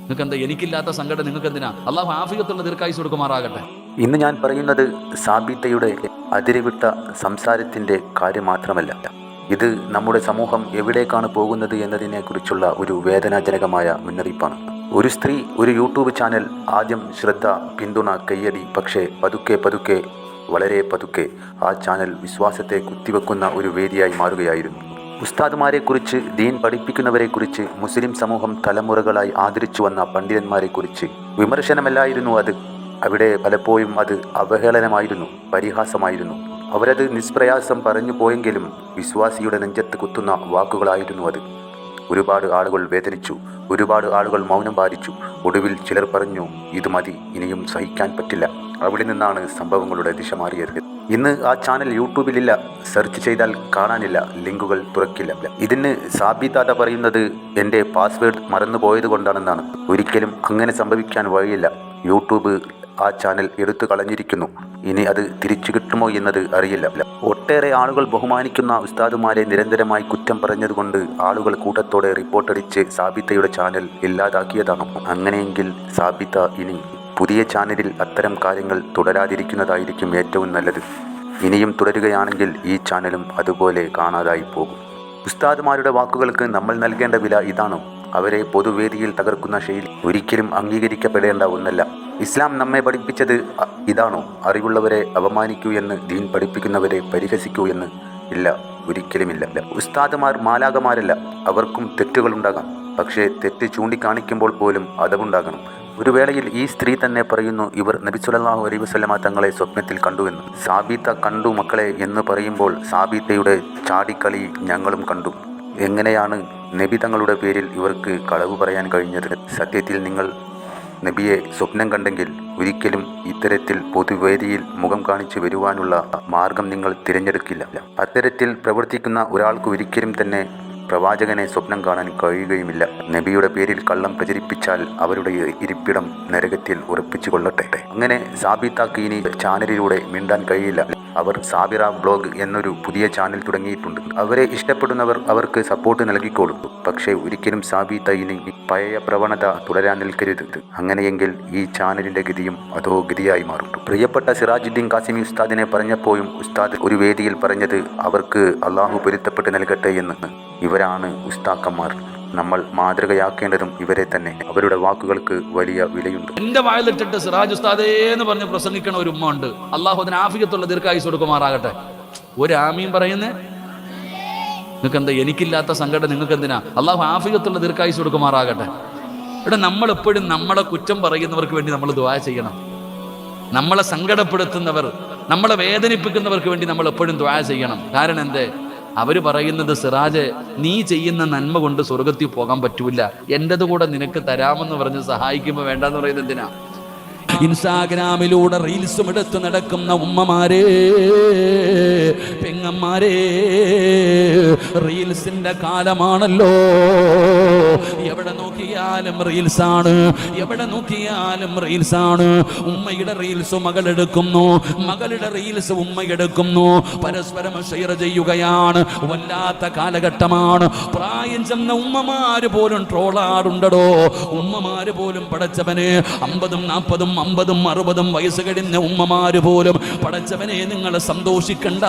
നിങ്ങൾക്ക് എന്താ? എനിക്കില്ലാത്ത സങ്കടം നിങ്ങൾക്ക് എന്തിനാ? അള്ളാഹു ആഫിയത്തുള്ള ദീർഘായുസ്സ് കൊടുക്കുമാറാകട്ടെ. ഇന്ന് ഞാൻ പറയുന്നത് സാബിത്തയുടെ അതിരുവിട്ട സംസാരത്തിൻ്റെ കാര്യം മാത്രമല്ല. ഇത് നമ്മുടെ സമൂഹം എവിടേക്കാണ് പോകുന്നത് എന്നതിനെക്കുറിച്ചുള്ള ഒരു വേദനാജനകമായ മുന്നറിയിപ്പാണ്. ഒരു സ്ത്രീ, ഒരു യൂട്യൂബ് ചാനൽ, ആദ്യം ശ്രദ്ധ, പിന്തുണ, കയ്യടി. പക്ഷേ പതുക്കെ പതുക്കെ, വളരെ പതുക്കെ ആ ചാനൽ വിശ്വാസത്തെ കുത്തിവെക്കുന്ന ഒരു വേദിയായി മാറുകയായിരുന്നു. ഉസ്താദുമാരെക്കുറിച്ച്, ദീൻ പഠിപ്പിക്കുന്നവരെക്കുറിച്ച്, മുസ്ലിം സമൂഹം തലമുറകളായി ആദരിച്ചു വന്ന പണ്ഡിതന്മാരെക്കുറിച്ച് വിമർശനമല്ലായിരുന്നു അത്. അവിടെ പലപ്പോഴും അത് അവഹേളനമായിരുന്നു, പരിഹാസമായിരുന്നു. അവരത് നിഷ്പ്രയാസം പറഞ്ഞു പോയെങ്കിലും വിശ്വാസിയുടെ നെഞ്ചത്ത് കുത്തുന്ന വാക്കുകളായിരുന്നു അത്. ഒരുപാട് ആളുകൾ വേദനിച്ചു, ഒരുപാട് ആളുകൾ മൗനം പാലിച്ചു. ഒടുവിൽ ചിലർ പറഞ്ഞു, ഇത് മതി, ഇനിയും സഹിക്കാൻ പറ്റില്ല. അവിടെ നിന്നാണ് സംഭവങ്ങളുടെ ദിശ മാറിയത്. ഇന്ന് ആ ചാനൽ യൂട്യൂബിലില്ല, സെർച്ച് ചെയ്താൽ കാണാനില്ല, ലിങ്കുകൾ തുറക്കില്ല. ഇതിന് സാബിതാത പറയുന്നത് എൻ്റെ പാസ്വേഡ് മറന്നു പോയത് കൊണ്ടാണെന്നാണ്. ഒരിക്കലും അങ്ങനെ സംഭവിക്കാൻ വഴിയില്ല. യൂട്യൂബ് ആ ചാനൽ എടുത്തു കളഞ്ഞിരിക്കുന്നു. ഇനി അത് തിരിച്ചു കിട്ടുമോ എന്നത് അറിയില്ല. ഒട്ടേറെ ആളുകൾ ബഹുമാനിക്കുന്ന ഉസ്താദുമാരെ നിരന്തരമായി കുറ്റം പറഞ്ഞതുകൊണ്ട് ആളുകൾ കൂട്ടത്തോടെ റിപ്പോർട്ടടിച്ച് സാബിത്തയുടെ ചാനൽ ഇല്ലാതാക്കിയതാണ്. അങ്ങനെയെങ്കിൽ സാബിത്ത ഇനി പുതിയ ചാനലിൽ അത്തരം കാര്യങ്ങൾ തുടരാതിരിക്കുന്നതായിരിക്കും ഏറ്റവും നല്ലത്. ഇനിയും തുടരുകയാണെങ്കിൽ ഈ ചാനലും അതുപോലെ കാണാതായി പോകും. ഉസ്താദുമാരുടെ വാക്കുകൾക്ക് നമ്മൾ നൽകേണ്ട വില ഇതാണോ? അവരെ പൊതുവേദിയിൽ തകർക്കുന്ന ശൈലി ഒരിക്കലും അംഗീകരിക്കപ്പെടേണ്ട ഒന്നല്ല. ഇസ്ലാം നമ്മെ പഠിപ്പിച്ചത് ഇതാണോ? അറിവുള്ളവരെ അപമാനിക്കൂ എന്ന്, ദീൻ പഠിപ്പിക്കുന്നവരെ പരിഹസിക്കൂ എന്ന്? ഇല്ല, ഒരിക്കലുമില്ല. ഉസ്താദുമാർ മാലാഖമാരല്ല, അവർക്കും തെറ്റുകളുണ്ടാകാം. പക്ഷേ തെറ്റ് ചൂണ്ടിക്കാണിക്കുമ്പോൾ പോലും അതവുണ്ടാകണം. ഒരു വേളയിൽ ഈ സ്ത്രീ തന്നെ പറയുന്നു, ഇവർ നബി സല്ലല്ലാഹു അലൈഹി വസല്ലമ തങ്ങളെ സ്വപ്നത്തിൽ കണ്ടുവെന്ന്. സാബിത്ത കണ്ടു മക്കളെ എന്ന് പറയുമ്പോൾ സാബിത്തയുടെ ചാടിക്കളി ഞങ്ങളും കണ്ടു. എങ്ങനെയാണ് നബി തങ്ങളുടെ പേരിൽ ഇവർക്ക് കളവ് പറയാൻ കഴിഞ്ഞത്? സത്യത്തിൽ നിങ്ങൾ നബിയെ സ്വപ്നം കണ്ടെങ്കിൽ ഒരിക്കലും ഇത്തരത്തിൽ പൊതുവേദിയിൽ മുഖം കാണിച്ച് വരുവാനുള്ള മാർഗം നിങ്ങൾ തിരഞ്ഞെടുക്കില്ല. അത്തരത്തിൽ പ്രവർത്തിക്കുന്ന ഒരാൾക്ക് ഒരിക്കലും തന്നെ പ്രവാചകനെ സ്വപ്നം കാണാൻ കഴിയുകയുമില്ല. നബിയുടെ പേരിൽ കള്ളം പ്രചരിപ്പിച്ചാൽ അവരുടെ ഇരിപ്പിടം നരകത്തിൽ ഉറപ്പിച്ചു കൊള്ളട്ടെ. അങ്ങനെ സാബിത്താക്ക് ഇനി ചാനലിലൂടെ മിണ്ടാൻ കഴിയില്ല. അവർ സാബിറ വ്ലോഗ് എന്നൊരു പുതിയ ചാനൽ തുടങ്ങിയിട്ടുണ്ട്. അവരെ ഇഷ്ടപ്പെടുന്നവർ അവർക്ക് സപ്പോർട്ട് നൽകിക്കോളും. പക്ഷേ ഒരിക്കലും സാബിത്ത ഇനി പഴയ പ്രവണത തുടരാൻ നിൽക്കരുത്. അങ്ങനെയെങ്കിൽ ഈ ചാനലിൻ്റെ ഗതിയും അതോ ഗതിയായി മാറും. പ്രിയപ്പെട്ട സിറാജുദ്ദീൻ കാസിമി ഉസ്താദിനെ പറഞ്ഞപ്പോഴും ഉസ്താദ് ഒരു വേദിയിൽ പറഞ്ഞത് അവർക്ക് അള്ളാഹു പൊരുത്തപ്പെട്ട് നൽകട്ടെ എന്ന്. ഇവരാണ് ഉസ്താക്കന്മാർ. നമ്മൾ മാതൃകയാക്കേണ്ടതും ഇവരെ തന്നെ. അവരുടെ വാക്കുകൾക്ക് വലിയ വിലയുണ്ട്. എന്റെ വായിലിട്ടിട്ട് സിറാജ് ഉസ്താദേ എന്ന് പറഞ്ഞ് പ്രസംഗിക്കണ ഒരു ഉമ്മ ഉണ്ട്. അള്ളാഹു അതിന് ആഫിയത്തുള്ള ദീർഘായുസ്സ് കൊടുക്കുമാറാകട്ടെ. ഒരു ആമീൻ പറയുന്നേ. നിങ്ങൾക്ക് എന്താ? എനിക്കില്ലാത്ത സങ്കടം നിങ്ങൾക്ക് എന്തിനാ? അള്ളാഹു ആഫിയത്തുള്ള ദീർഘായുസ്സ് കൊടുക്കുമാറാകട്ടെ. ഇവിടെ നമ്മളെപ്പോഴും നമ്മളെ കുറ്റം പറയുന്നവർക്ക് വേണ്ടി നമ്മൾ ദുആ ചെയ്യണം. നമ്മളെ സങ്കടപ്പെടുത്തുന്നവർ, നമ്മളെ വേദനിപ്പിക്കുന്നവർക്ക് വേണ്ടി നമ്മൾ എപ്പോഴും ദുആ ചെയ്യണം. കാരണം എന്തേ? അവർ പറയുന്നത്, സിറാജ് നീ ചെയ്യുന്ന നന്മ കൊണ്ട് സ്വർഗത്തിൽ പോകാൻ പറ്റൂല, എൻ്റെത് കൂടെ നിനക്ക് തരാമെന്ന് പറഞ്ഞ് സഹായിക്കുമ്പോൾ വേണ്ടെന്ന് പറയുന്നത് എന്തിനാ? ഇൻസ്റ്റാഗ്രാമിലൂടെ റീൽസും എടുത്ത് നടക്കുന്ന ഉമ്മമാരെ, പെങ്ങന്മാരെ, റീൽസിന്റെ കാലമാണല്ലോ. എവിടെ നോക്കിയാലും റീൽസാണ്, എവിടെ നോക്കിയാലും റീൽസാണ്. ഉമ്മയുടെ റീൽസ് മകളെടുക്കുന്നു, മകളുടെ റീൽസ് ഉമ്മയെടുക്കുന്നു, പരസ്പരം ഷെയർ ചെയ്യുകയാണ്. വല്ലാത്ത കാലഘട്ടമാണ്. പ്രായം ചെന്ന ഉമ്മമാര് പോലും ട്രോളാറുണ്ടടോ. ഉമ്മമാര് പോലും പടച്ചവനെ 50, 40, 50, 60 വയസ്സ് കഴിഞ്ഞ ഉമ്മമാര് പോലും പടച്ചവനെ നിങ്ങൾ സന്തോഷിക്കണ്ട.